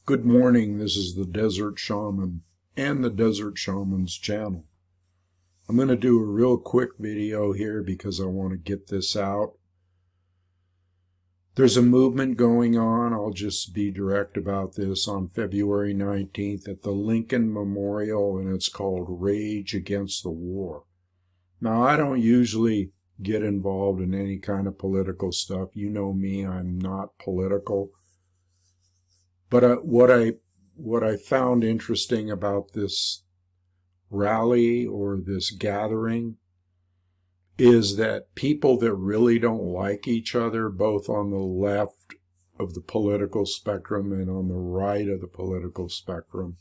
Good morning, this is the Desert Shaman and the Desert Shaman's channel. I'm going to do a real quick video here because I want to get this out. There's a movement going on, I'll just be direct about this, on February 19th at the Lincoln Memorial, and it's called Rage Against the War. Now, I don't usually get involved in any kind of political stuff. You know me, I'm not political. But what I found interesting about this rally or this gathering is that people that really don't like each other, both on the left of the political spectrum and on the right of the political spectrum,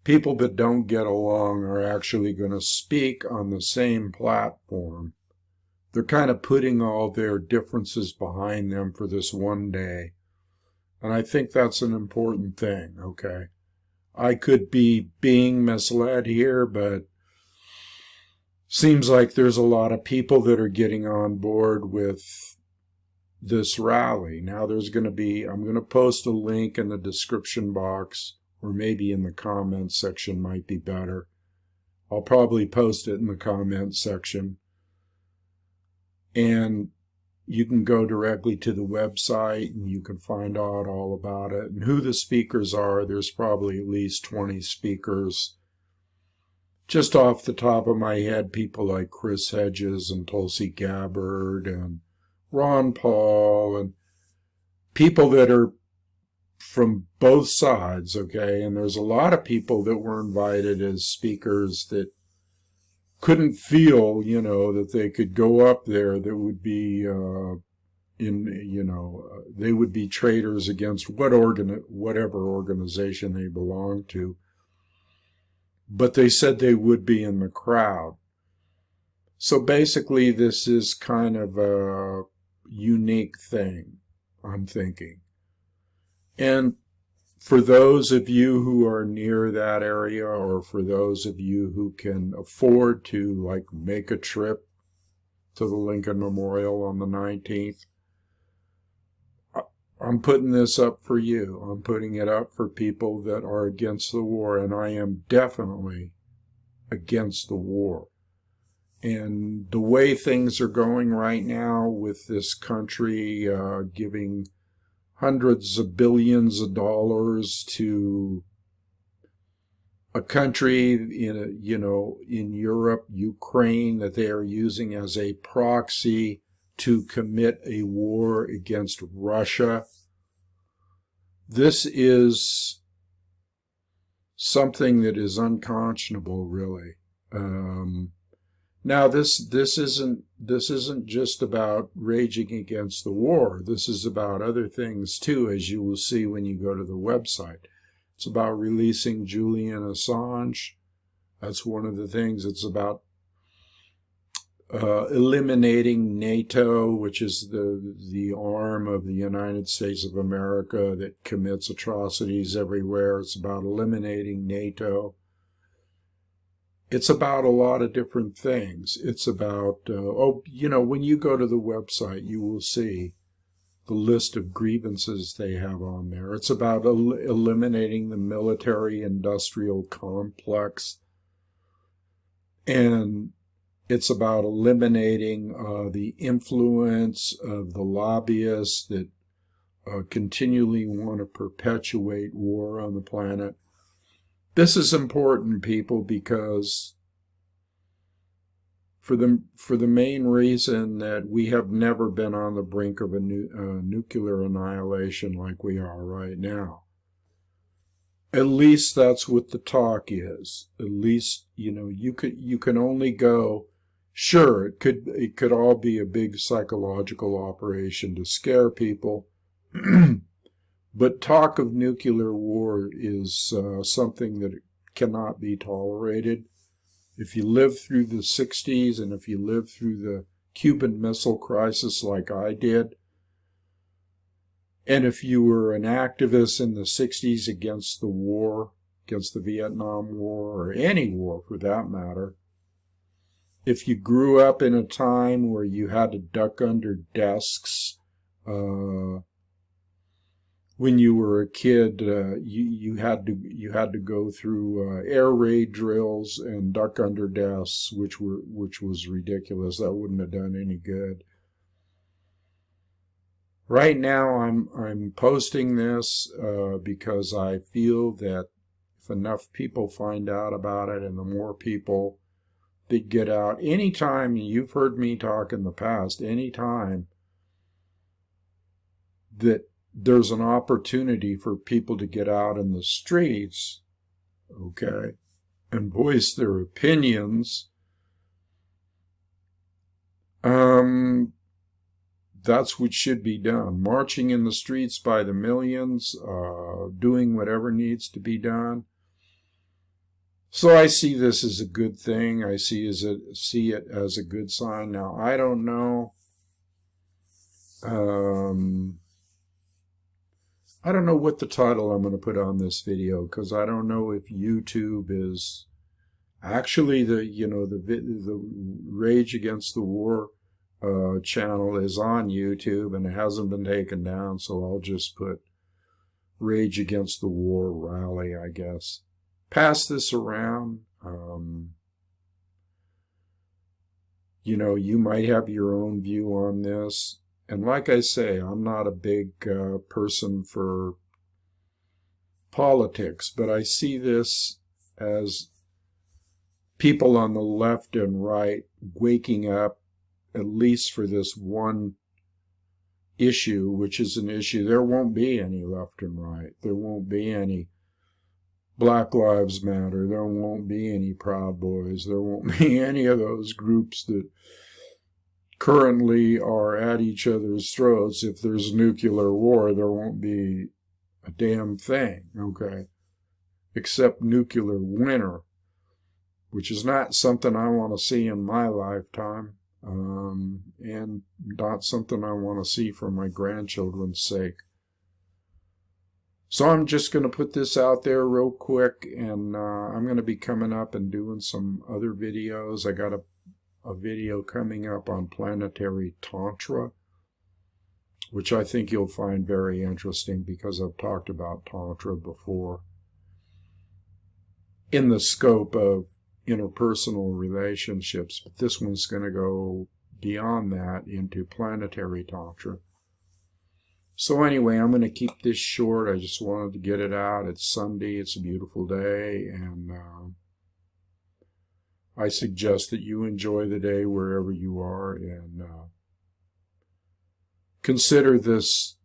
people that don't get along are actually going to speak on the same platform. They're kind of putting all their differences behind them for this one day. And I think that's an important thing, okay? I could be being misled here, but seems like there's a lot of people that are getting on board with this rally. Now there's going to be, I'm going to post a link in the description box, or maybe in the comments section might be better. I'll probably post it in the comments section. And you can go directly to the website and you can find out all about it and who the speakers are. There's probably at least 20 speakers. Just off the top of my head, people like Chris Hedges and Tulsi Gabbard and Ron Paul and people that are from both sides, okay? And there's a lot of people that were invited as speakers that couldn't feel, that they could go up there that would be they would be traitors against whatever organization they belonged to. But they said they would be in the crowd. So basically this is kind of a unique thing, I'm thinking. And for those of you who are near that area, or for those of you who can afford to make a trip to the Lincoln Memorial on the 19th, I'm putting this up for you. I'm putting it up for people that are against the war, and I am definitely against the war. And the way things are going right now with this country giving hundreds of billions of dollars to a country in Europe, Ukraine, that they are using as a proxy to commit a war against Russia. This is something that is unconscionable, really. Now, this isn't just about raging against the war. This is about other things too, as you will see when you go to the website. It's about releasing Julian Assange. That's one of the things. It's about eliminating NATO, which is the arm of the United States of America that commits atrocities everywhere. It's about eliminating NATO. It's about a lot of different things. It's about, when you go to the website, you will see the list of grievances they have on there. It's about eliminating the military-industrial complex. And it's about eliminating the influence of the lobbyists that continually want to perpetuate war on the planet. This is important, people, because for the main reason that we have never been on the brink of a nuclear annihilation like we are right now. At least that's what the talk is. At least, you can only go. Sure, it could all be a big psychological operation to scare people. But talk of nuclear war is something that cannot be tolerated. If you lived through the 60s and if you lived through the Cuban Missile Crisis like I did, and if you were an activist in the 60s against the war, against the Vietnam War, or any war for that matter, if you grew up in a time where you had to duck under desks when you were a kid, you had to go through air raid drills and duck under desks, which was ridiculous. That wouldn't have done any good. Right now, I'm posting this because I feel that if enough people find out about it, and the more people that get out, anytime, you've heard me talk in the past, anytime that there's an opportunity for people to get out in the streets, okay, and voice their opinions, that's what should be done. Marching in the streets by the millions, doing whatever needs to be done. So I see this as a good thing. I see it as a good sign. Now, I don't know. I don't know what the title I'm going to put on this video, because I don't know if YouTube is actually the Rage Against the War channel is on YouTube and it hasn't been taken down, so I'll just put Rage Against the War Rally, I guess. Pass this around. You might have your own view on this. And like I say, I'm not a big person for politics, but I see this as people on the left and right waking up, at least for this one issue, which is an issue. There won't be any left and right. There won't be any Black Lives Matter. There won't be any Proud Boys. There won't be any of those groups that currently are at each other's throats. If there's nuclear war, there won't be a damn thing, okay? Except nuclear winter, which is not something I want to see in my lifetime, and not something I want to see for my grandchildren's sake. So I'm just going to put this out there real quick, and I'm going to be coming up and doing some other videos. I got a video coming up on planetary tantra, which I think you'll find very interesting, because I've talked about tantra before in the scope of interpersonal relationships, but this one's going to go beyond that into planetary tantra. So anyway, I'm going to keep this short. I just wanted to get it out. It's Sunday. It's a beautiful day, and I suggest that you enjoy the day wherever you are, and consider this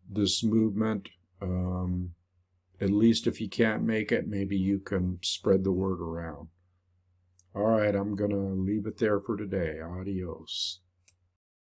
movement. At least if you can't make it, maybe you can spread the word around. All right, I'm going to leave it there for today. Adios.